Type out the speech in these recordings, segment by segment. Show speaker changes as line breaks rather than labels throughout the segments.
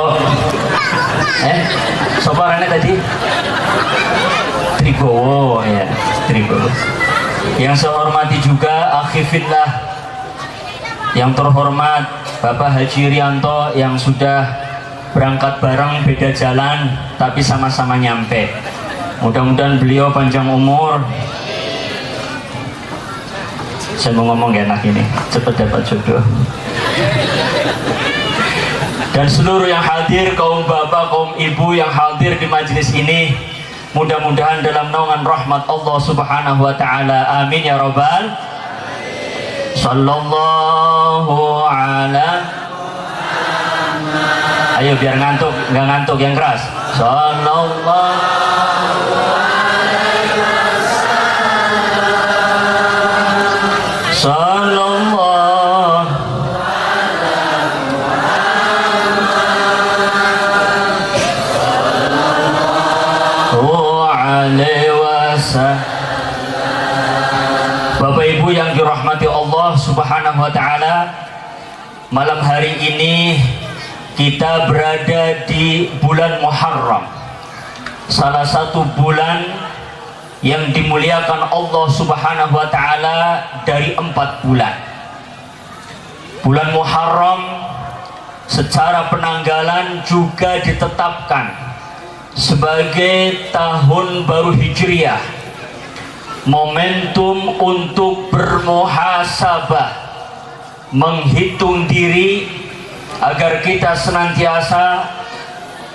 Oh, siapa orangnya tadi? Trigowo, ya, Trigowo. Yang saya hormati juga akhi fillah, yang terhormat Bapak Haji Rianto yang sudah berangkat bareng beda jalan tapi sama-sama nyampe. Mudah-mudahan beliau panjang umur. Saya mau ngomong gak enak ini, cepat dapat jodoh. Dan seluruh yang hadir, kaum bapak, kaum ibu yang hadir di majelis ini, mudah-mudahan dalam naungan rahmat Allah Subhanahu wa taala. Amin ya rabbal. Sallallahu ala. Ayo biar ngantuk, nggak ngantuk yang keras. Sallallahu. Bapak Ibu yang dirahmati Allah Subhanahu wa taala, malam hari ini kita berada di bulan Muharram, salah satu bulan yang dimuliakan Allah Subhanahu wa taala dari 4 bulan. Bulan Muharram secara penanggalan juga ditetapkan sebagai tahun baru Hijriah, momentum untuk bermuhasabah, menghitung diri agar kita senantiasa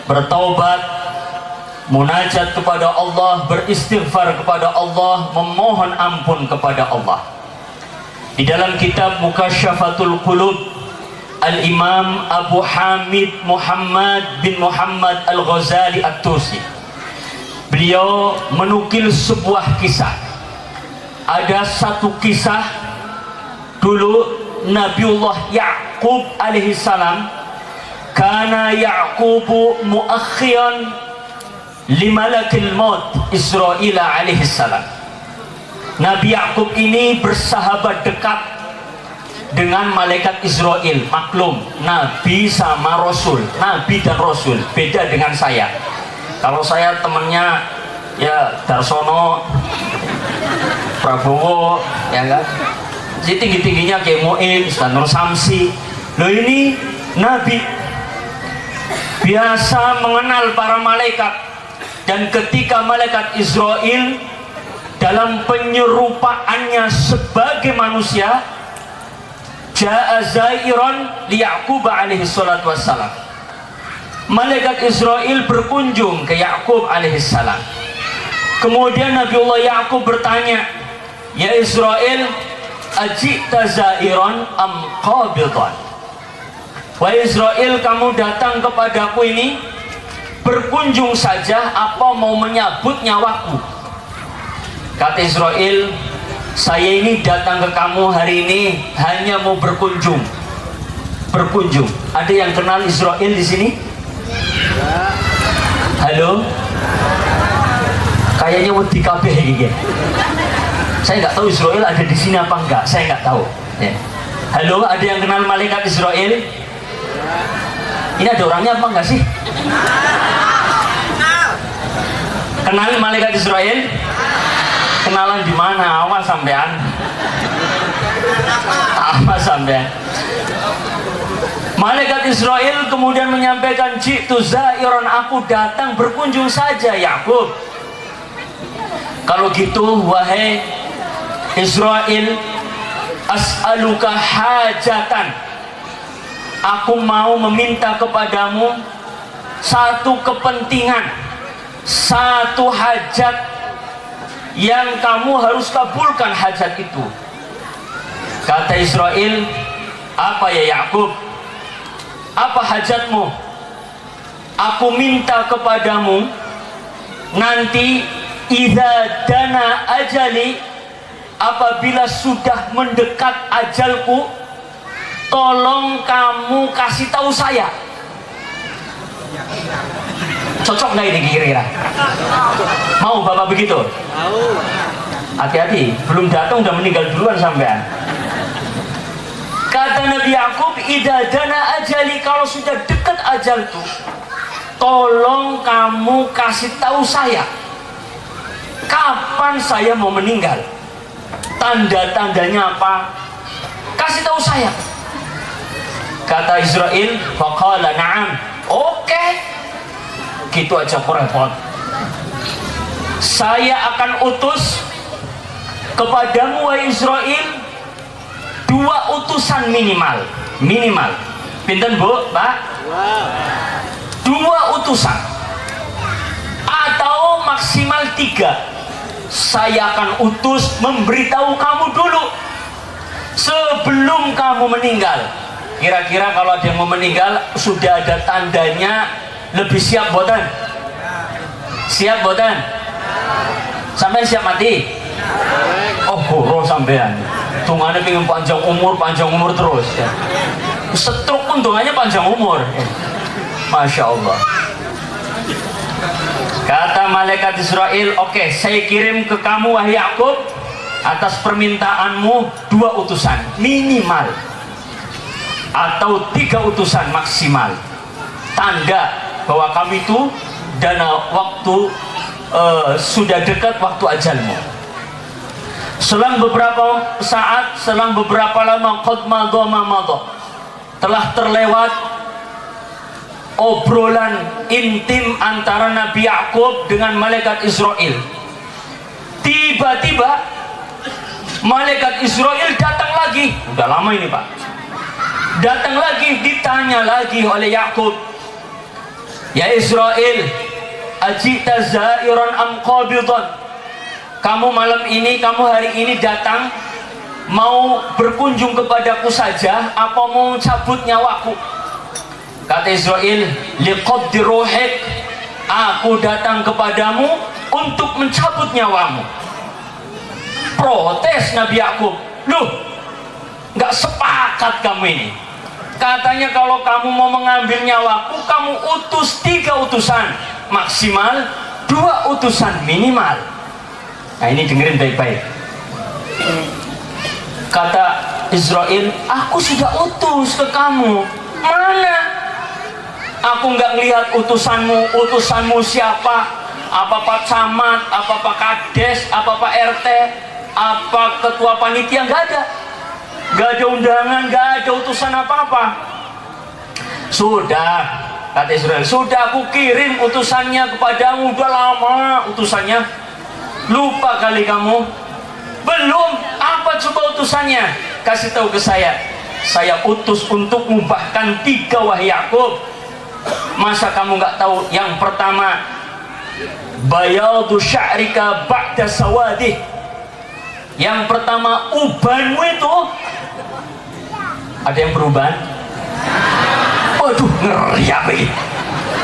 bertaubat, munajat kepada Allah, beristighfar kepada Allah, memohon ampun kepada Allah. Di dalam kitab Mukasyafatul Qulub, Al-Imam Abu Hamid Muhammad bin Muhammad Al-Ghazali At-Tusi, beliau menukil sebuah kisah. Ada satu kisah dulu Nabiullah Ya'qub alaihi salam, kana Ya'qubu muakhiran limalakil maut Israil alaihi salam. Nabi Ya'qub ini bersahabat dekat dengan malaikat Israil. Maklum, Nabi sama Rasul, Nabi dan Rasul beda dengan saya. Kalau saya temennya ya Darsono, Prabowo, ya kan, jadi tinggi-tingginya kayak Mu'in, Nur Samsi. Loh, ini Nabi biasa mengenal para malaikat, dan ketika malaikat Israil dalam penyerupaannya sebagai manusia, ja'a zairan li Ya'qub alaihi salatu wassalam, malaikat Israil berkunjung ke Ya'qub alaihi salam. Kemudian Nabiullah Ya'qub bertanya, ya Israil, ajita zairan am qabidan? Wahai Israil, kamu datang kepadaku ini berkunjung saja apa mau menyabut nyawaku? Kata Israil, saya ini datang ke kamu hari ini hanya mau berkunjung. Berkunjung. Ada yang kenal Israil di sini? Halo? Kayaknya wedi kabeh iki. Saya nggak tahu Israil ada di sini apa enggak. Saya nggak tahu. Ya. Halo, ada yang kenal malaikat Israil? Ini ada orangnya apa enggak sih? Kenal malaikat Israil? Kenalan di mana? Awas sampean. Awas sampean. Malaikat Israil kemudian menyampaikan, jitu zairan, aku datang berkunjung saja Ya'qub. Kalau gitu, wahai Israil, as'aluka hajatan, aku mau meminta kepadamu satu kepentingan, satu hajat yang kamu harus kabulkan hajat itu. Kata Israil, apa ya Ya'qub? Apa hajatmu? Aku minta kepadamu nanti idza dana ajali, apabila sudah mendekat ajalku, tolong kamu kasih tahu saya. Cocok nggak ini kira-kira? Mau Bapak begitu? Mau. Hati-hati, belum datang udah meninggal duluan sampean. Kata Nabi Yakub, idza dana ajali, kalau sudah dekat ajalku, tolong kamu kasih tahu saya kapan saya mau meninggal, tanda-tandanya apa, kasih tahu saya. Kata Israel, faqala na'am, oke, gitu aja kok repot. Saya akan utus kepadamu wahai Israel 2 utusan minimal. Pinten Bu, Pak? 2 utusan atau maksimal 3. Saya akan utus memberitahu kamu dulu sebelum kamu meninggal. Kira-kira kalau ada yang mau meninggal sudah ada tandanya, lebih siap boten? Siap boten? Sampai siap mati? Oh, horo sampean. Tungane pengen panjang umur terus ya. Stroke pun tunganya panjang umur. Masya Allah. Kata malaikat Israel, oke, saya kirim ke kamu wahai Yakub atas permintaanmu 2 utusan minimal atau 3 utusan maksimal, tanda bahwa kami itu dana waktu sudah dekat waktu ajalmu. Selang beberapa saat, selang beberapa lama, qad madha, telah terlewat obrolan intim antara Nabi Yakub dengan malaikat Israel. Tiba-tiba malaikat Israel datang lagi. Udah lama ini Pak. Datang lagi, ditanya lagi oleh Yakub, ya Israel, ajita zairan am qabidan, kamu malam ini, kamu hari ini datang mau berkunjung kepadaku saja apa mau cabut nyawaku? Kata Israel, liqaddi ruhik, aku datang kepadamu untuk mencabut nyawamu. Protes Nabi Yakub, loh, nggak sepakat kamu ini. Katanya kalau kamu mau mengambil nyawaku, kamu utus 3 utusan maksimal, 2 utusan minimal. Nah ini dengerin baik-baik. Kata Israel, aku sudah utus ke kamu. Mana? Aku nggak lihat utusanmu siapa? Apa Pak Camat, apa Pak Kades, apa Pak RT, apa Ketua Panitia? Nggak ada. Nggak ada undangan, nggak ada utusan apa-apa. Sudah, kata Israel, sudah aku kirim utusannya kepadamu. Udah lama utusannya. Lupa kali kamu. Belum. Apa coba utusannya? Kasih tahu ke saya. Saya utus untukmu bahkan 3 wahai Yakub. Masa kamu nggak tahu? Yang pertama, bayadu sya'rika ba'da sawadih. Yang pertama, ubanmu itu ada yang berubah. Waduh, ngeri apa ini?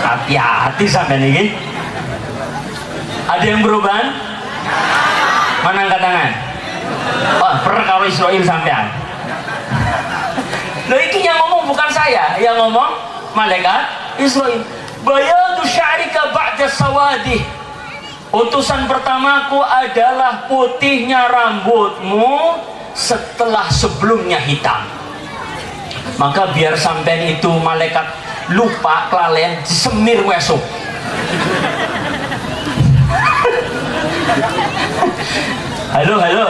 Hati-hati sampai ini. Ada yang berubah? Mana angkat tangan? Wah, pernah kalau Israel sampean. Loh, ini yang ngomong bukan saya, yang ngomong malaikat Israel. Bayadu sya'rika ba'da sawadih. Utusan pertamaku adalah putihnya rambutmu setelah sebelumnya hitam. Maka biar sampean itu malaikat lupa kelalen disemir wesuk. Halo.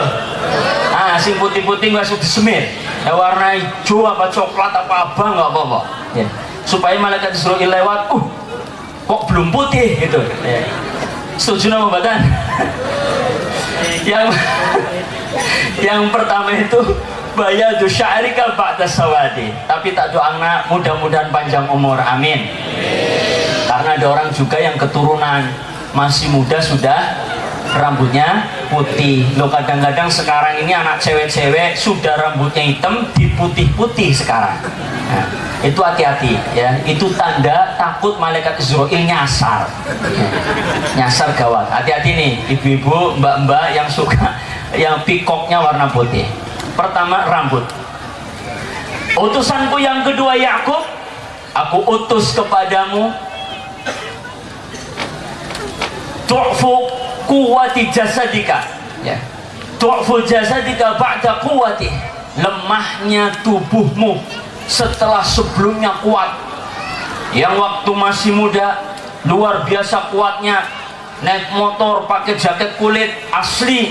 Ah, sing putih-putih wesuk disemir. Warna hijau apa coklat apa abang nggak apa-apa. Ya. Supaya malaikat Israel lewat, kok belum putih gitu. Ya. Setuju nama badan? yang pertama itu bayadu sya'rika ba'da sawadi. Tapi tak doangna mudah-mudahan panjang umur, amin. Karena ada orang juga yang keturunan masih muda sudah rambutnya putih. Lo kadang-kadang sekarang ini anak cewek-cewek sudah rambutnya hitam diputih-putih sekarang. Nah, itu hati-hati ya. Itu tanda takut malaikat Israel nyasar. Nyasar gawat. Hati-hati nih ibu-ibu, mbak-mbak yang suka yang pikoknya warna putih. Pertama, rambut. Utusanku yang kedua Yakub, aku utus kepadamu tu'fu quwwati jasadika, ya. Tu'fu jasadika ba'da quwwati. lemahnya tubuhmu setelah sebelumnya kuat. Yang waktu masih muda luar biasa kuatnya, naik motor pakai jaket kulit asli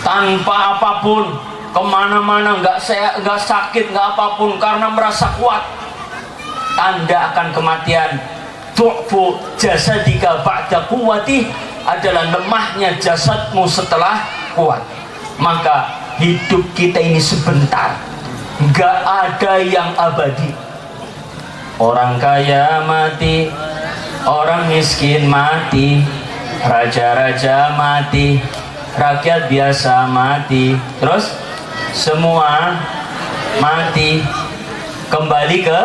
tanpa apapun, kemana-mana nggak sakit nggak apapun karena merasa kuat. Tanda akan kematian. Tu'fu jasadika ba'da quwwati adalah lemahnya jasadmu setelah kuat. Maka hidup kita ini sebentar, nggak ada yang abadi. Orang kaya mati, orang miskin mati, raja-raja mati, rakyat biasa mati, terus semua mati, kembali ke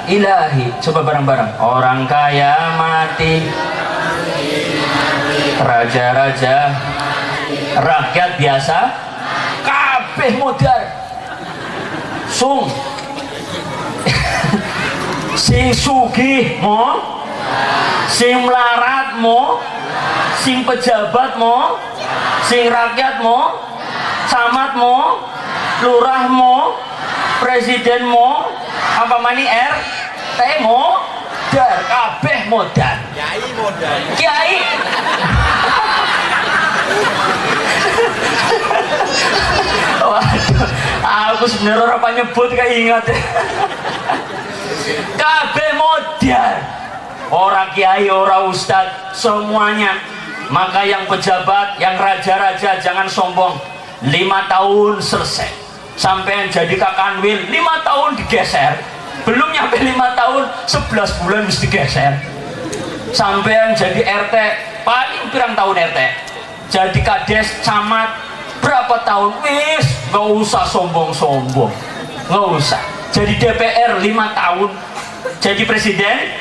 ilahi. Coba bareng-bareng. Orang kaya mati, raja-raja, rakyat biasa kabeh modar. Sung sing sugih mo, sing melarat mo, sing pejabat mo, sing rakyat mo, camat mo, lurah mo, presiden mo, apa mani RT mo, dar kabeh modal. Kiai modal. Kiai. Waduh, aku sebenarnya orang penyebut kayak ingat. Kabeh modal. Orang kiai, orang ustad, semuanya. Maka yang pejabat, yang raja-raja jangan sombong. 5 tahun selesai. Sampai yang jadi kakanwil 5 tahun digeser. Belum nyampe 5 tahun 11 bulan mesti digeser. Sampai yang jadi RT paling pirang tahun RT. Jadi kades, camat berapa tahun? Wis gak usah sombong-sombong, gak usah. Jadi DPR 5 tahun, jadi presiden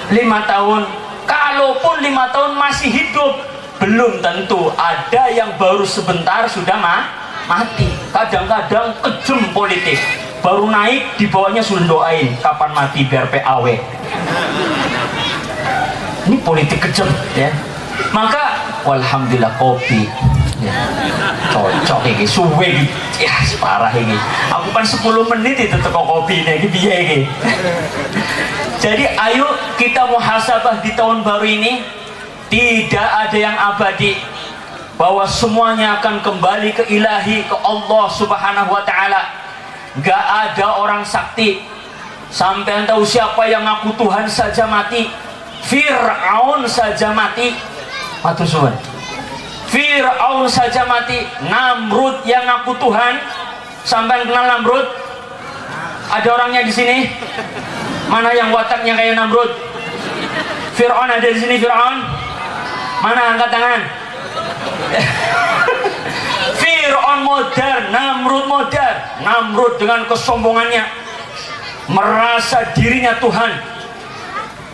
5 tahun. Kalaupun 5 tahun masih hidup, belum tentu. Ada yang baru sebentar sudah mati. Kadang-kadang kejem politik, baru naik di bawahnya sudah doain kapan mati biar PAW. Ini politik kejem ya. Maka walhamdulillah kopi ya, cocok ini suwe ini ya parah ini. Aku kan 10 menit itu teko kopi ini biaya ini. Jadi ayo kita muhasabah di tahun baru ini. Tidak ada yang abadi, bahwa semuanya akan kembali ke ilahi, ke Allah subhanahu wa ta'ala. Gak ada orang sakti. Sampai tahu siapa yang ngaku Tuhan saja mati. Fir'aun saja mati. Matur suwun. Fir'aun saja mati. Namrud yang ngaku Tuhan. Sampai kenal Namrud? Ada orangnya di sini? Mana yang wataknya kayak Namrud? Fir'aun ada di sini, Fir'aun? Mana angkat tangan? Fir'aun modern, Namrud modern. Namrud dengan kesombongannya merasa dirinya Tuhan.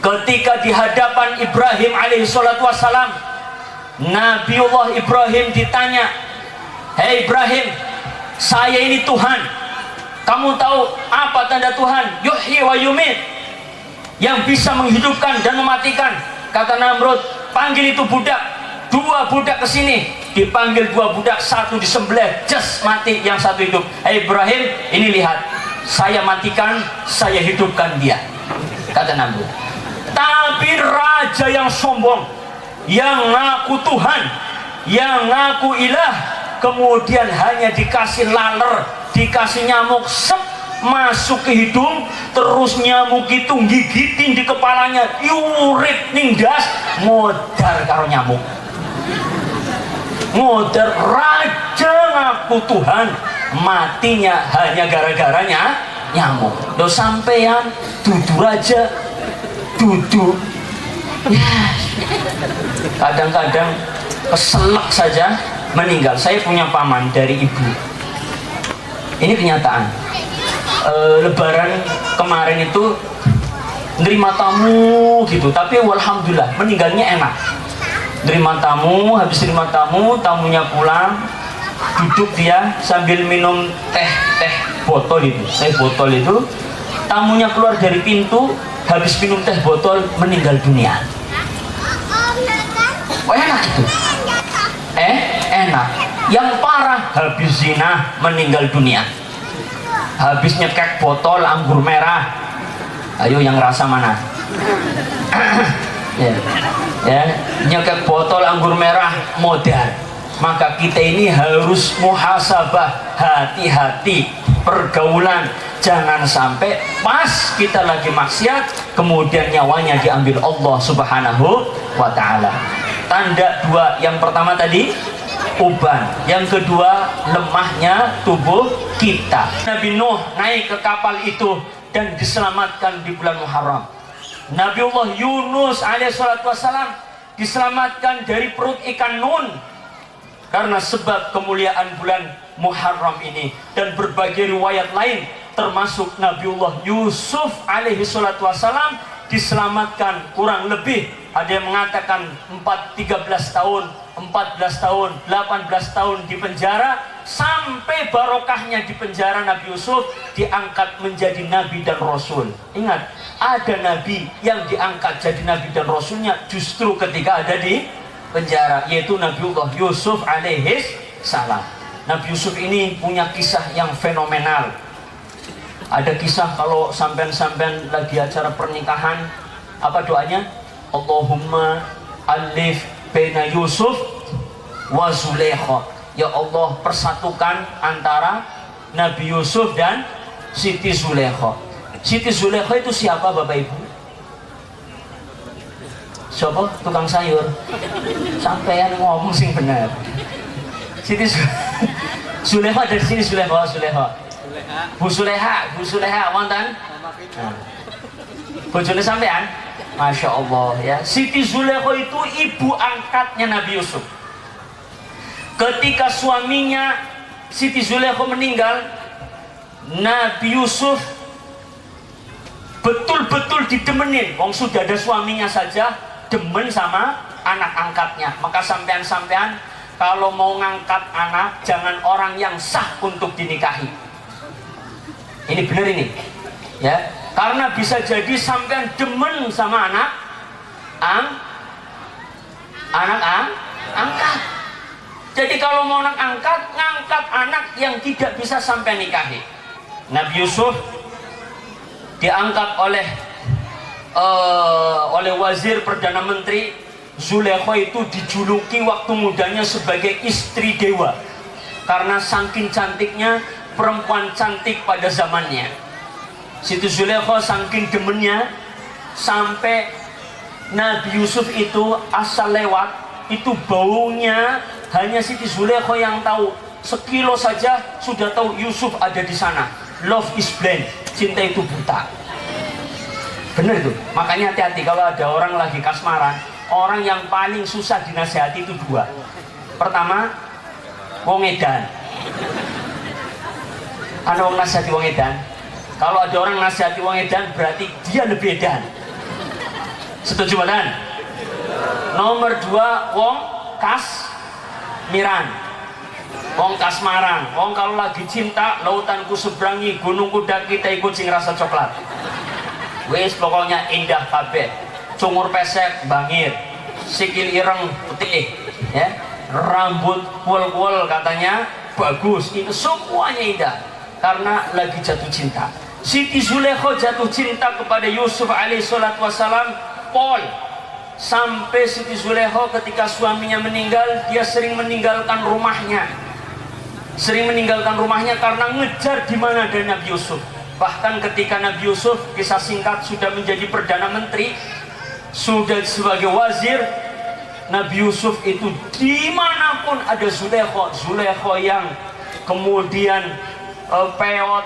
Ketika di hadapan Ibrahim alaihissalatu wassalam, Nabiullah Ibrahim ditanya, "Hei Ibrahim, saya ini Tuhan. Kamu tahu apa tanda Tuhan? Yuhyi wa yumit, yang bisa menghidupkan dan mematikan." Kata Namrud, "Panggil itu budak." 2 budak kesini. Dipanggil 2 budak, 1 disembelih, just mati, yang 1 hidup. "Hei Ibrahim, ini lihat, saya matikan, saya hidupkan dia." Kata Namrud. Tapi raja yang sombong, yang ngaku Tuhan, yang ngaku ilah, kemudian hanya dikasih laler, dikasih nyamuk, sep, masuk ke hidung, terus nyamuk itu gigitin di kepalanya, urip nindas, modar karo nyamuk. Modar. Raja ngaku Tuhan, matinya hanya gara-garanya nyamuk. Loh sampean dudu raja, dudu ya, kadang-kadang keselak saja meninggal. Saya punya paman dari ibu, ini kenyataan. Lebaran kemarin itu nerima tamu gitu, tapi walhamdulillah meninggalnya enak. Nerima tamu, habis nerima tamu, tamunya pulang, duduk dia sambil minum teh botol itu, tamunya keluar dari pintu, habis minum teh botol meninggal dunia. Oh enak itu, enak. Yang parah habis zina meninggal dunia, habis nyekek botol anggur merah. Ayo yang rasa mana? ya, nyekek botol anggur merah modal. Maka kita ini harus muhasabah, hati-hati pergaulan, jangan sampai pas kita lagi maksiat kemudian nyawanya diambil Allah Subhanahu wa ta'ala. Tanda dua, yang pertama tadi uban, yang kedua lemahnya tubuh kita. Nabi Nuh naik ke kapal itu dan diselamatkan di bulan Muharram. Nabiullah Yunus alaihissalam diselamatkan dari perut ikan nun karena sebab kemuliaan bulan Muharram ini. Dan berbagai riwayat lain termasuk Nabiullah Yusuf alaihissalam diselamatkan kurang lebih, ada yang mengatakan 13 tahun, 14 tahun, 18 tahun di penjara, sampai barokahnya di penjara Nabi Yusuf diangkat menjadi nabi dan rasul. Ingat, ada nabi yang diangkat jadi nabi dan rasulnya justru ketika ada di penjara, yaitu Nabiullah Yusuf alaihis salam. Nabi Yusuf ini punya kisah yang fenomenal. Ada kisah kalau sampean-sampean lagi acara pernikahan, apa doanya? Allahumma alif baina Yusuf wa Zulaikha. Ya Allah, persatukan antara Nabi Yusuf dan Siti Zulaikha. Siti Zulaikha itu siapa Bapak Ibu? Siapa? Tukang sayur. Sampean ngomong sing bener. Siti Zulaikha dari sini Zulaikha. Bu Suleha, wonten? Nah. Bojone sampean? Masya Allah ya. Siti Zulaikha itu ibu angkatnya Nabi Yusuf. Ketika suaminya Siti Zulaikha meninggal, Nabi Yusuf betul-betul didemenin. Wong sudah ada suaminya saja demen sama anak angkatnya. Maka sampean-sampean kalau mau ngangkat anak, jangan orang yang sah untuk dinikahi. Ini benar ini, ya, karena bisa jadi sampean demen sama anak angkat. Jadi kalau mau ngangkat anak yang tidak bisa sampai nikahi. Nabi Yusuf diangkat oleh wazir perdana menteri. Zulaikha itu dijuluki waktu mudanya sebagai istri dewa karena saking cantiknya, perempuan cantik pada zamannya. Siti Zulaikha saking demennya sampai Nabi Yusuf itu asal lewat itu baunya hanya Siti Zulaikha yang tahu. Sekilo saja sudah tahu Yusuf ada di sana. Love is blind, cinta itu buta. Benar itu. Makanya hati-hati kalau ada orang lagi kasmaran. Orang yang paling susah dinasihati itu dua. Pertama, wong edan. Ada orang nasihati wong edan. Kalau ada orang nasihati wong edan berarti dia lebih edan. Setuju badan? Nomor dua, wong kasmiran, wong kasmaran. Wong kalau lagi cinta, lautanku seberangi, gunungku daki, ikut sing rasa coklat. Wes pokoknya indah kabeh. Cungur pesek bangir, sikil ireng putih, ya, rambut kuel-kuel katanya bagus. Itu semuanya indah karena lagi jatuh cinta. Siti Zulaikha jatuh cinta kepada Yusuf alaihissalam pol. Sampai Siti Zulaikha ketika suaminya meninggal, dia sering meninggalkan rumahnya. Karena ngejar di mana ada Nabi Yusuf. Bahkan ketika Nabi Yusuf, kisah singkat, sudah menjadi perdana menteri, sudah sebagai wazir, Nabi Yusuf itu dimanapun ada Zulaikha yang kemudian peot,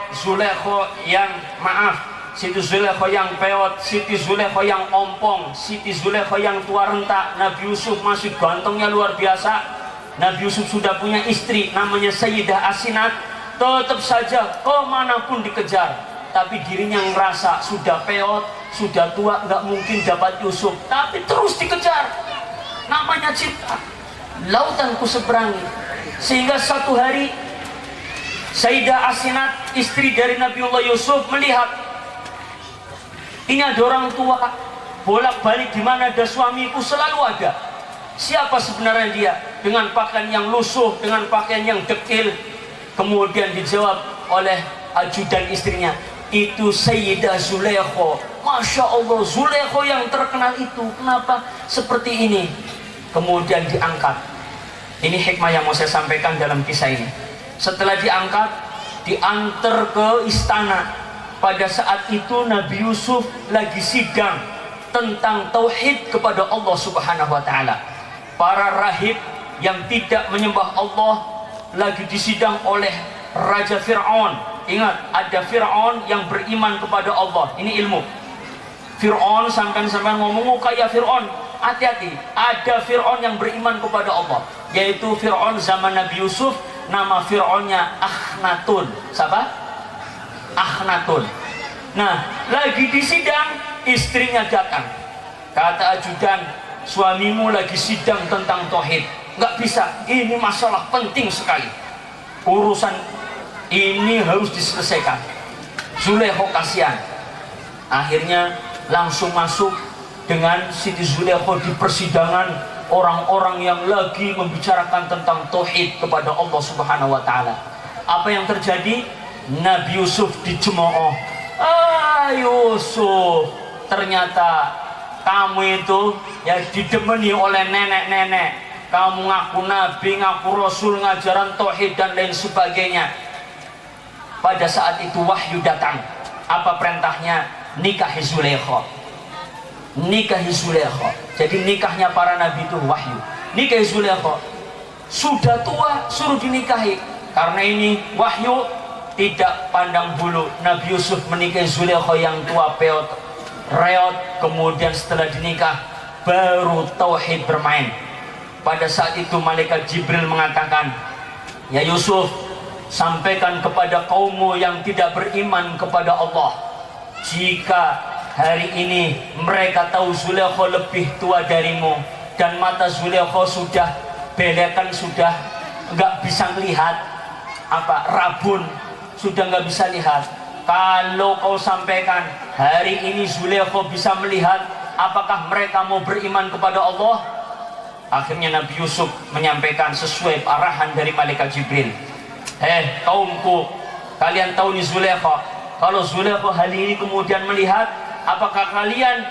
Siti Zulaikha yang peot, Siti Zulaikha yang ompong, Siti Zulaikha yang tua renta. Nabi Yusuf masih gantengnya luar biasa. Nabi Yusuf sudah punya istri namanya Sayyidah Asinat. Tetap saja kemanapun dikejar, tapi dirinya ngerasa sudah peot, sudah tua, nggak mungkin dapat Yusuf, tapi terus dikejar. Namanya cinta, lautanku seberangi. Sehingga satu hari Sayyidah Asinat, istri dari Nabiullah Yusuf, melihat ini ada orang tua bolak-balik di mana ada suamiku selalu ada. Siapa sebenarnya dia? Dengan pakaian yang lusuh, dengan pakaian yang dekil. Kemudian dijawab oleh ajudan istrinya, itu Sayyidah Zulaikha. Masya Allah, Zulaikha yang terkenal itu. Kenapa seperti ini? Kemudian diangkat. Ini hikmah yang mau saya sampaikan dalam kisah ini. Setelah diangkat, diantar ke istana. Pada saat itu Nabi Yusuf lagi sidang tentang tauhid kepada Allah Subhanahu wa taala. Para rahib yang tidak menyembah Allah lagi disidang oleh Raja Fir'aun. Ingat, ada Fir'aun yang beriman kepada Allah. Ini ilmu. Fir'aun sampai ngomong, oh kayak Fir'aun. Hati-hati, ada Fir'aun yang beriman kepada Allah, yaitu Fir'aun zaman Nabi Yusuf. Nama Fir'aunnya Akhnatun. Siapa? Akhnatun. Nah, lagi di sidang, istrinya datang. Kata ajudan, suamimu lagi sidang tentang tauhid. Nggak bisa, ini masalah penting sekali. Urusan ini harus diselesaikan. Zulaikha kasihan. Akhirnya langsung masuk dengan Siti Zulaikha di persidangan orang-orang yang lagi membicarakan tentang tauhid kepada Allah Subhanahu wa taala. Apa yang terjadi? Nabi Yusuf dicemooh. Yusuf, ternyata kamu itu ya didemeni oleh nenek-nenek. Kamu ngaku nabi, ngaku rasul, ngajaran tauhid dan lain sebagainya. Pada saat itu wahyu datang. Apa perintahnya? Nikahi Zulaikha. Nikahi Zulaikha. Jadi nikahnya para nabi itu wahyu. Nikahi Zulaikha. Sudah tua suruh dinikahi. Karena ini wahyu, tidak pandang bulu. Nabi Yusuf menikahi Zulaikha yang tua peot, reot. Kemudian setelah dinikah baru tauhid bermain. Pada saat itu malaikat Jibril mengatakan, ya Yusuf, sampaikan kepada kaummu yang tidak beriman kepada Allah, jika hari ini mereka tahu Zulaikha lebih tua darimu dan mata Zulaikha sudah belekan, sudah nggak bisa melihat, rabun, sudah nggak bisa lihat. Kalau kau sampaikan hari ini Zulaikha bisa melihat, apakah mereka mau beriman kepada Allah? Akhirnya Nabi Yusuf menyampaikan sesuai arahan dari malaikat Jibril. Kaumku, kalian tahu nih Zulaikha. Kalau Zulaikha hari ini kemudian melihat, apakah kalian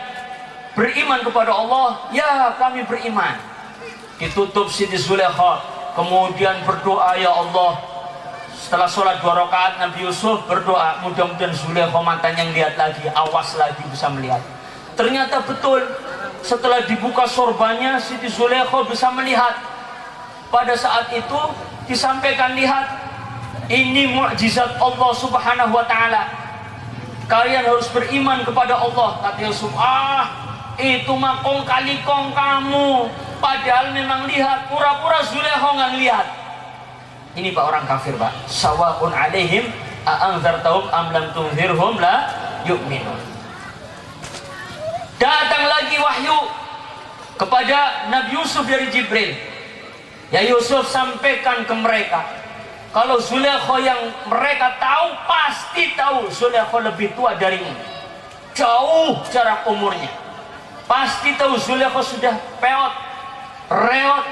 beriman kepada Allah? Ya, kami beriman. Ditutup Siti Zulaikha, kemudian berdoa, ya Allah. Setelah sholat 2 rakaat, Nabi Yusuf berdoa, mudah-mudahan Zulaikha matanya lihat lagi, awas lagi bisa melihat. Ternyata betul. Setelah dibuka sorbannya, Siti Zulaikha bisa melihat. Pada saat itu disampaikan, lihat, ini mukjizat Allah Subhanahu wa taala. Kalian harus beriman kepada Allah. Kata Yusuf, itu mah kong kali kong kamu. Padahal memang lihat, pura-pura Zulaikha nggak lihat. Ini Pak orang kafir, Pak. Sawa'un alaihim a'anzartahum am lam tunzirhum la yu'minun. Datang lagi wahyu kepada Nabi Yusuf dari Jibril. Ya Yusuf, sampaikan ke mereka, kalau Zulaikha yang mereka tahu, pasti tahu Zulaikha lebih tua darimu, jauh jarak umurnya. Pasti tahu Zulaikha sudah peot, reot,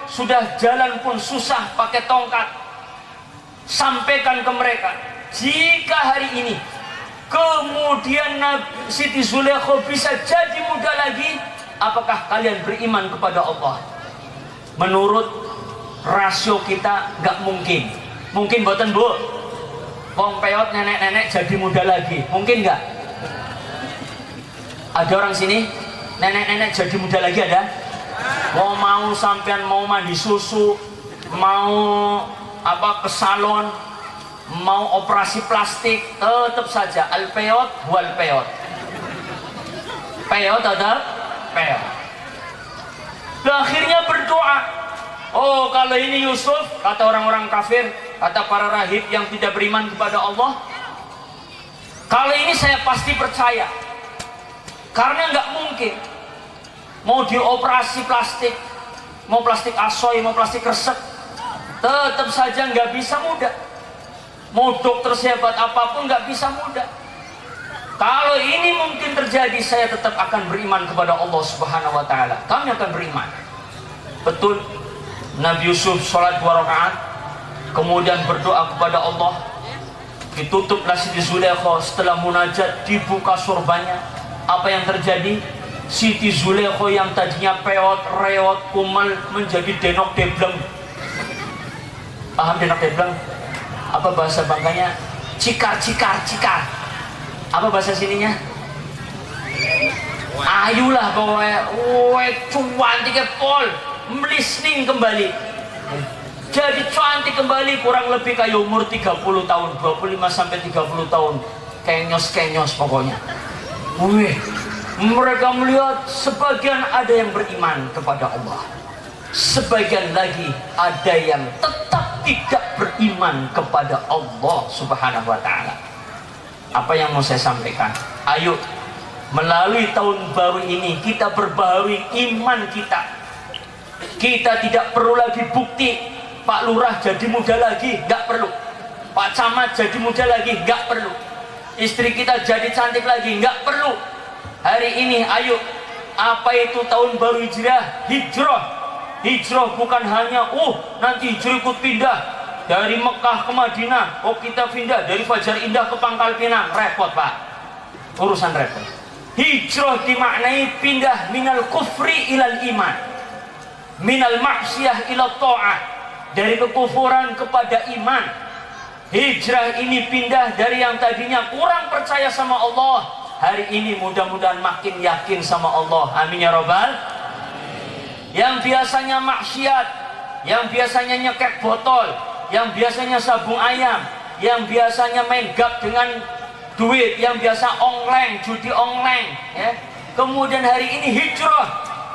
sudah jalan pun susah pakai tongkat. Sampaikan ke mereka, jika hari ini kemudian Siti Zulaikha bisa jadi muda lagi, apakah kalian beriman kepada Allah? Menurut rasio kita nggak mungkin. Mungkin boten Bu? Wong peot nenek-nenek jadi muda lagi, mungkin nggak? Ada orang sini nenek-nenek jadi muda lagi ada? Mau sampean mau mandi susu, mau ke salon, mau operasi plastik, tetap saja al-peot wal peot. Peot ada peot. Akhirnya berdoa. Kalau ini Yusuf, kata orang-orang kafir, kata para rahib yang tidak beriman kepada Allah, kalau ini saya pasti percaya. Karena nggak mungkin mau dioperasi plastik, mau plastik asoy, mau plastik resek, tetap saja nggak bisa muda. Mau dokter sehebat apapun nggak bisa muda. Kalau ini mungkin terjadi, saya tetap akan beriman kepada Allah Subhanahu wa taala. Kami akan beriman. Betul, Nabi Yusuf sholat 2 rakaat, kemudian berdoa kepada Allah, ditutuplah Siti Zulaikha. Setelah munajat dibuka sorbannya. Apa yang terjadi? Siti Zulaikha yang tadinya peot, reot, kumal menjadi denok debleng. Paham denok debleng? Apa bahasa Bangkanya? Cikar. Apa bahasa sininya? Ayulah pokoknya. Cantik pol, melisning kembali. Jadi cantik kembali, kurang lebih kayak umur 30 tahun, 25 sampai 30 tahun. Kenyos pokoknya. Mereka melihat sebagian ada yang beriman kepada Allah, sebagian lagi ada yang tetap tidak beriman kepada Allah Subhanahu wa ta'ala. Apa yang mau saya sampaikan? Ayo, melalui tahun baru ini kita perbaharui iman kita. Kita tidak perlu lagi bukti. Pak Lurah jadi muda lagi, nggak perlu. Pak Camat jadi muda lagi, nggak perlu. Istri kita jadi cantik lagi, nggak perlu. Hari ini ayo, apa itu tahun baru hijrah? Hijrah bukan hanya nanti hijrah ikut pindah dari Mekah ke Madinah. Kita pindah dari Fajar Indah ke Pangkal Pinang. Repot Pak, urusan repot. Hijrah dimaknai pindah minal kufri ilal iman, minal maksiyah ilal ta'ah, dari kekufuran kepada iman. Hijrah ini pindah dari yang tadinya kurang percaya sama Allah, hari ini mudah-mudahan makin yakin sama Allah. Amin ya robbal. Yang biasanya maksiat, yang biasanya nyekek botol, yang biasanya sabung ayam, yang biasanya main gap dengan duit, yang biasa online, judi online, ya. Kemudian hari ini hijrah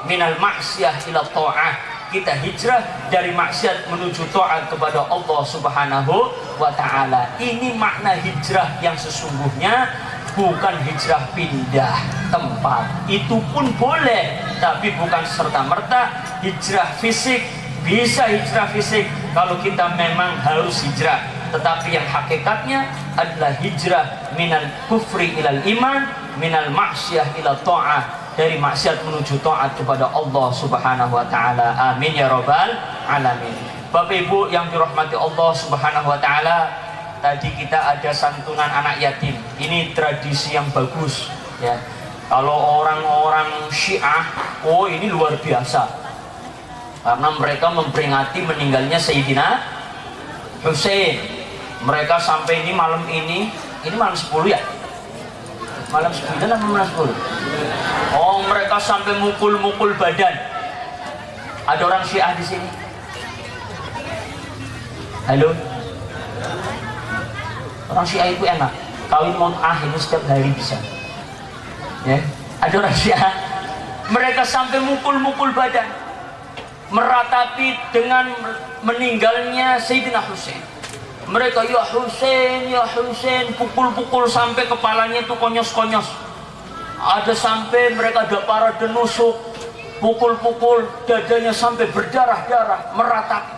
minal maksiyah ila ta'ah. Kita hijrah dari maksiat menuju taat kepada Allah Subhanahu wa ta'ala. Ini makna hijrah yang sesungguhnya, bukan hijrah pindah tempat. Itu pun boleh, tapi bukan serta-merta hijrah fisik. Bisa hijrah fisik kalau kita memang harus hijrah, tetapi yang hakikatnya adalah hijrah minal kufri ilal iman, minal maksiyah ila ta'ah, dari maksiat menuju taat kepada Allah Subhanahu wa ta'ala. Amin ya rabbal alamin. Bapak Ibu yang dirahmati Allah Subhanahu wa ta'ala, tadi kita ada santunan anak yatim. Ini tradisi yang bagus, ya. Kalau orang-orang Syiah, ini luar biasa, karena mereka memperingati meninggalnya Sayyidina Husain. Mereka sampai ini malam malam 10 ya? Malam 9 atau malam 10? Mereka sampai mukul-mukul badan. Ada orang Syiah di sini? Halo? Orang Syiah itu enak, kawin mut'ah itu setiap hari bisa, ya. Ada orang Syiah, mereka sampai mukul-mukul badan, meratapi dengan meninggalnya Sayyidina Husain. Mereka ya Husain, pukul-pukul sampai kepalanya itu konyos-konyos. Ada sampai mereka ada parade nusuk, pukul-pukul dadanya sampai berdarah-darah, meratapi.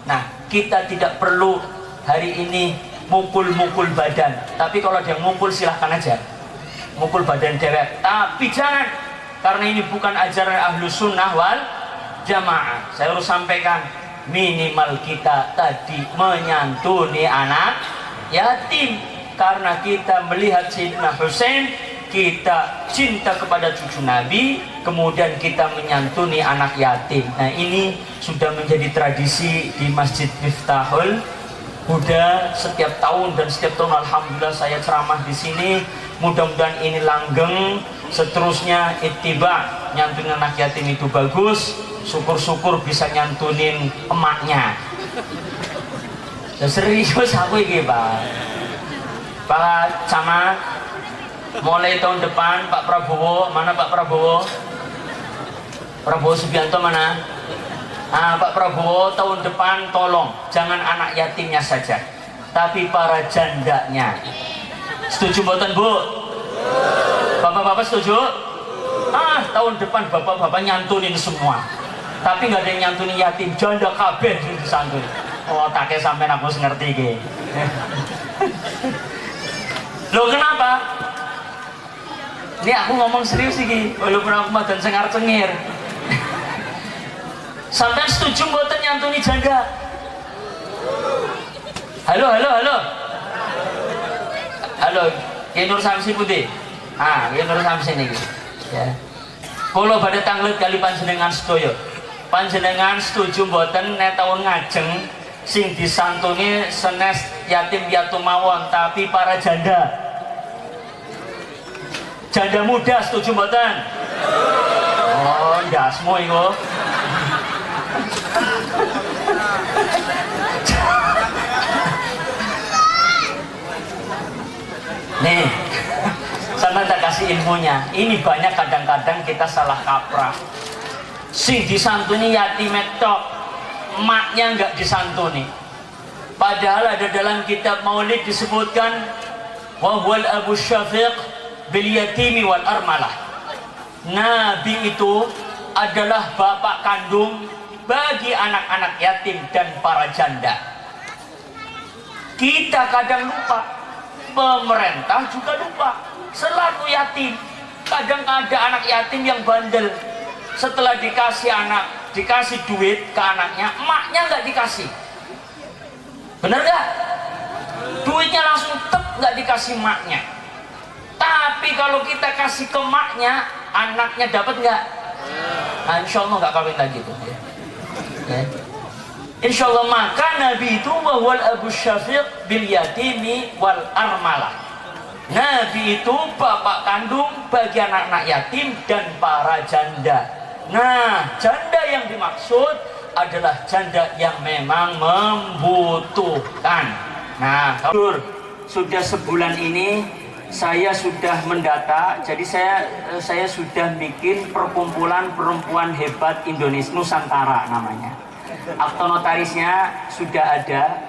Nah, kita tidak perlu hari ini mukul-mukul badan, tapi kalau ada yang mukul silahkan aja, mukul badan dewek, tapi jangan, karena ini bukan ajaran ahlu sunnah wal jamaah. Saya harus sampaikan, minimal kita tadi menyantuni anak yatim, karena kita melihat Sayyidina Husain, kita cinta kepada cucu Nabi, kemudian kita menyantuni anak yatim. Nah, ini sudah menjadi tradisi di Masjid Miftahul Huda setiap tahun, dan setiap tahun alhamdulillah saya ceramah di sini. Mudah-mudahan ini langgeng, seterusnya ittiba, nyantunin anak yatim itu bagus. Syukur-syukur bisa nyantunin emaknya. Serius aku ini Pak Camat, mulai tahun depan Pak Prabowo, mana Pak Prabowo? Prabowo Subianto mana? Pak Prabowo tahun depan tolong jangan anak yatimnya saja, tapi para jandanya. Setuju mboten Bu? Bapak-bapak setuju? Tahun depan bapak-bapak nyantunin semua, tapi nggak ada yang nyantunin yatim, janda kabeh disantuni. Taknya sampai aku ngerti ge. Loh kenapa? Ini aku ngomong serius sih, walaupun aku madan cengar-cengir. Sampai setuju mboten nyantuni janda? Halo, halo, halo. Halo, Ki Nur Samsi Putih. Ah, Ki Nur Samsi niki. Ya. Kula badhe tanglet kali panjenengan sedaya. Panjenengan setuju mboten nek taun ngajeng sing disantuni senes yatim piatu mawon tapi para janda? Janda muda setuju mboten? Oh, ndasmu iku. Nih, sama tak kasih ilmunya. Ini banyak kadang-kadang kita salah kaprah. Sing disantuni yatim tok, emaknya nggak disantuni. Padahal ada dalam kitab Maulid disebutkan wahwal abu syafiq bil yatimi wal armalah. Nabi itu adalah bapak kandung bagi anak-anak yatim dan para janda. Kita kadang lupa, pemerintah juga lupa, selalu yatim. Kadang ada anak yatim yang bandel, setelah dikasih duit ke anaknya, emaknya nggak dikasih. Bener nggak? Duitnya langsung nggak dikasih emaknya. Tapi kalau kita kasih ke emaknya, anaknya dapat nggak? Nah, insya Allah nggak kawin lagi tuh. Ya. Insya Allah, maka Nabi itu wahwal abu syafiq bil yatimi wal armalah. Nabi itu bapak kandung bagi anak-anak yatim dan para janda. Nah, janda yang dimaksud adalah janda yang memang membutuhkan. Nah, kalau sudah sebulan ini saya sudah mendata, jadi saya sudah bikin perkumpulan perempuan hebat Indonesia Nusantara namanya. Akta notarisnya sudah ada.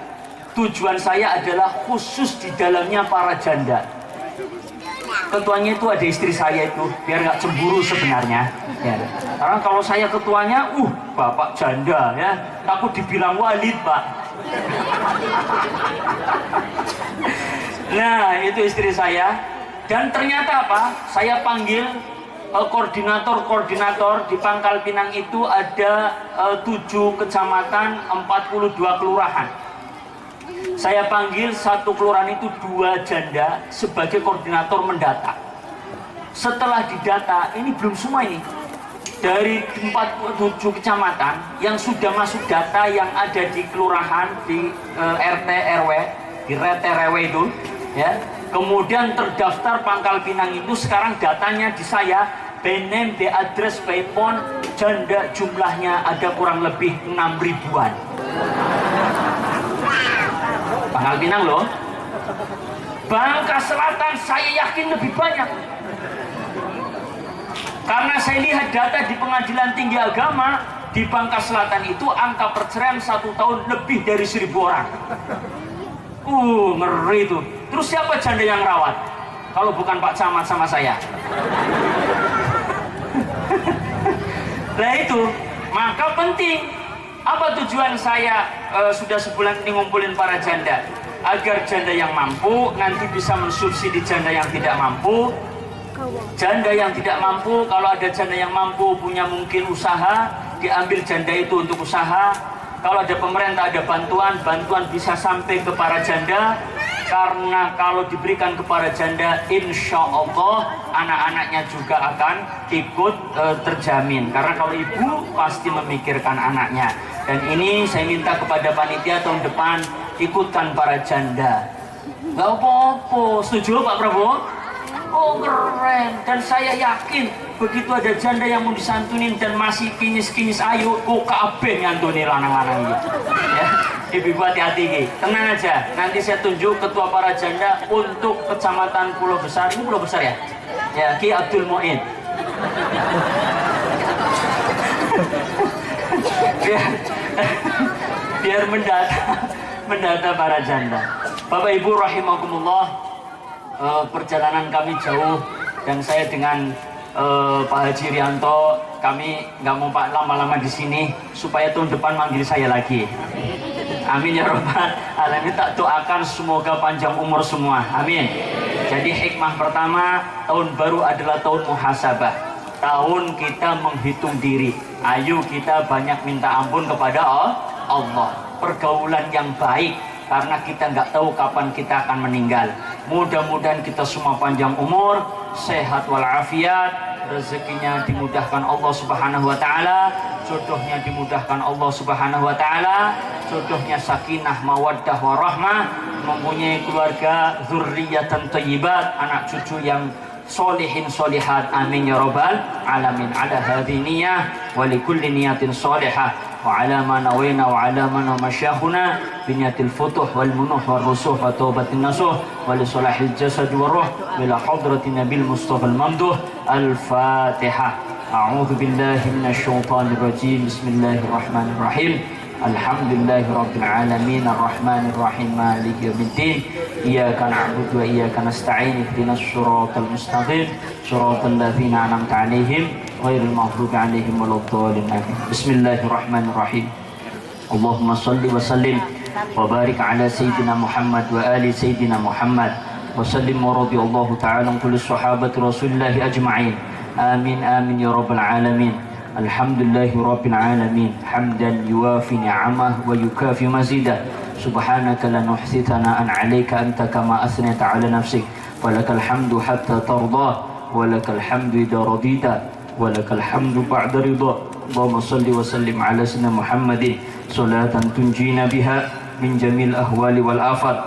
Tujuan saya adalah khusus di dalamnya para janda. Ketuanya itu ada istri saya itu, biar nggak cemburu sebenarnya. Ya. Karena kalau saya ketuanya, bapak janda ya, takut dibilang walid pak. Nah, itu istri saya. Dan ternyata apa? Saya panggil koordinator di Pangkal Pinang itu ada 7 kecamatan, 42 kelurahan. Saya panggil satu kelurahan itu 2 janda sebagai koordinator mendata. Setelah didata, ini belum semua ini. Dari 47 kecamatan yang sudah masuk data yang ada di kelurahan, di RT RW, di RT RW itu, ya. Kemudian terdaftar Pangkal Pinang itu sekarang datanya di saya, BNM, B address, by phone, janda jumlahnya ada kurang lebih 6 ribuan. Pangkal Pinang loh. Bangka Selatan saya yakin lebih banyak. Karena saya lihat data di Pengadilan Tinggi Agama di Bangka Selatan itu angka perceraian 1 tahun lebih dari 1.000 orang. Ngeri itu. Terus siapa janda yang rawat? Kalau bukan Pak Camat sama saya. Nah itu, maka penting. Apa tujuan saya sudah sebulan ini ngumpulin para janda? Agar janda yang mampu nanti bisa mensubsidi janda yang tidak mampu. Janda yang tidak mampu, kalau ada janda yang mampu punya mungkin usaha, diambil janda itu untuk usaha. Kalau ada pemerintah, ada bantuan bisa sampai ke para janda. Karena kalau diberikan kepada janda, insya Allah anak-anaknya juga akan ikut terjamin. Karena kalau ibu pasti memikirkan anaknya. Dan ini saya minta kepada panitia tahun depan ikutkan para janda. Gak apa-apa, setuju Pak Prabowo? Oh keren, dan saya yakin begitu ada janda yang mau disantunin dan masih kinyis-kinyis ayu, kabeh nyantuni lanang-lanang gitu. Ya, ibu hati-hati gitu. Tenang aja, nanti saya tunjuk ketua para janda untuk kecamatan Pulau Besar. Ini Pulau Besar ya? Ya, Ki Abdul Muin. biar mendata para janda. Bapak Ibu rahimakumullah. Perjalanan kami jauh dan saya dengan Pak Haji Rianto, kami nggak mau Pak lama-lama di sini supaya tahun depan manggil saya lagi. Amin ya robbal alamin. Tak doakan semoga panjang umur semua. Amin. Jadi hikmah pertama, tahun baru adalah tahun muhasabah. tahun kita menghitung diri. Ayo kita banyak minta ampun kepada Allah. Pergaulan yang baik, karena kita nggak tahu kapan kita akan meninggal. Mudah-mudahan kita semua panjang umur, sehat walafiat, rezekinya dimudahkan Allah Subhanahu wa taala, jodohnya dimudahkan Allah Subhanahu wa taala, jodohnya sakinah mawaddah warahmah, mempunyai keluarga zurriyatan thayyibat, anak cucu yang solihin solihat, amin ya rabbal alamin. Ala hadhihi niyyah wa likulli niyatin salihah wa ala ma nawayna wa ala ma masyakhuna bi niyatil futuh wal munuh wal rusuh wa taubatin nasuh wa li salahil jasad wa ruh ila hadratin nabil mustafa al mamduh. Al-Fatihah. A'udzu billahi minasy syaithanir rajim. Bismillahirrahmanirrahim. Alhamdulillahi rabbil alamin arrahmanir rahim maliki yaumiddin. Iyyaka na'budu wa iyyaka nasta'in ihdinas siratal mustaqim siratal ladzina an'amta 'alaihim ghairil maghdubi 'alaihim waladdallin. Bismillahirrahmanirrahim. Allahumma shalli wa sallim wa barik ala sayyidina Muhammad wa ali sayyidina Muhammad wa sallim wa radiyallahu ta'ala an kulli sahabati rasulillahi ajma'in. Amin amin ya rabbal alamin. Alhamdulillahi rabbil alamin hamdan yuwafi ni'amah wa yukafi mazidah. Subhanaka la nuhsi thana'an 'alaika anta kama athnayta 'ala nafsik wa lakal hamdu hatta tardah wa lakal hamdu idza radita wa lakal hamdu ba'da ridha. Allahumma salli wa sallim 'ala sayyidina Muhammadin salatan tunjina biha min jamil ahwali wal afat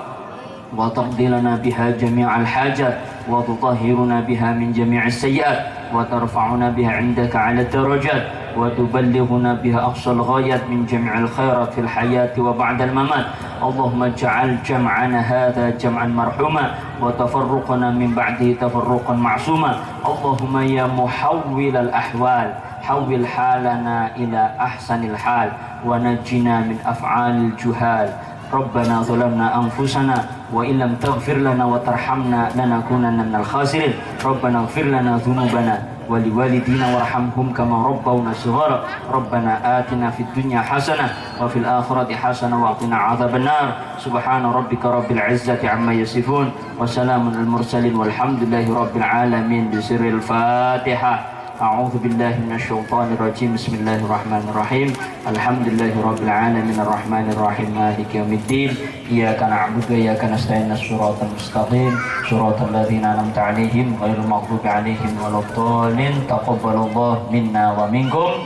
wa taqdi lana biha jami'al hajat wa tutahhiruna biha min jami'is sayyi'at wa tarfa'una biha 'indaka 'ala darajat wa tuballighuna biha aqsal ghayat min jami'il khairat fil hayati wa ba'dal mamat. Allahumma ij'al jam'ana hadha jam'an marhuma wa tafarruqana min ba'dihi tafarruqan ma'suma. Allahumma ya muhawwil al ahwal hawwil halana ila ahsanil hal wa najjina min af'alil juhal. Rabbana zalamna anfusana wa illam taghfir lana wa tarhamna lanakunanna minal khasirin. Rabbana ighfir lana dhunubana wa liwalidina warhamhum kama rabbawna shighara. Rabbana atina fid dunya hasanah wa fil akhirati hasanah wa qina adzabannar. Subhana rabbika rabbil izzati amma yasifun wa salamun al mursalin walhamdulillahi rabbil alamin. Bisirril Fatihah. A'udzu billahi minasy syaithanir rajim. Bismillahirrahmanirrahim. Alhamdulillahi rabbil alamin arrahmanir rahim maliki yaumiddin. Iyyaka na'budu wa iyyaka nasta'in shiratal mustaqim shiratal ladzina an'amta 'alaihim ghairil maghdubi 'alaihim waladdallin. Taqabbalallahu minna wa minkum.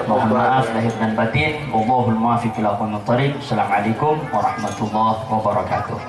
Mohon maaf lahir dan batin. Wallahul muwaffiq ila aqwamit thariq. Assalamualaikum warahmatullahi wabarakatuh.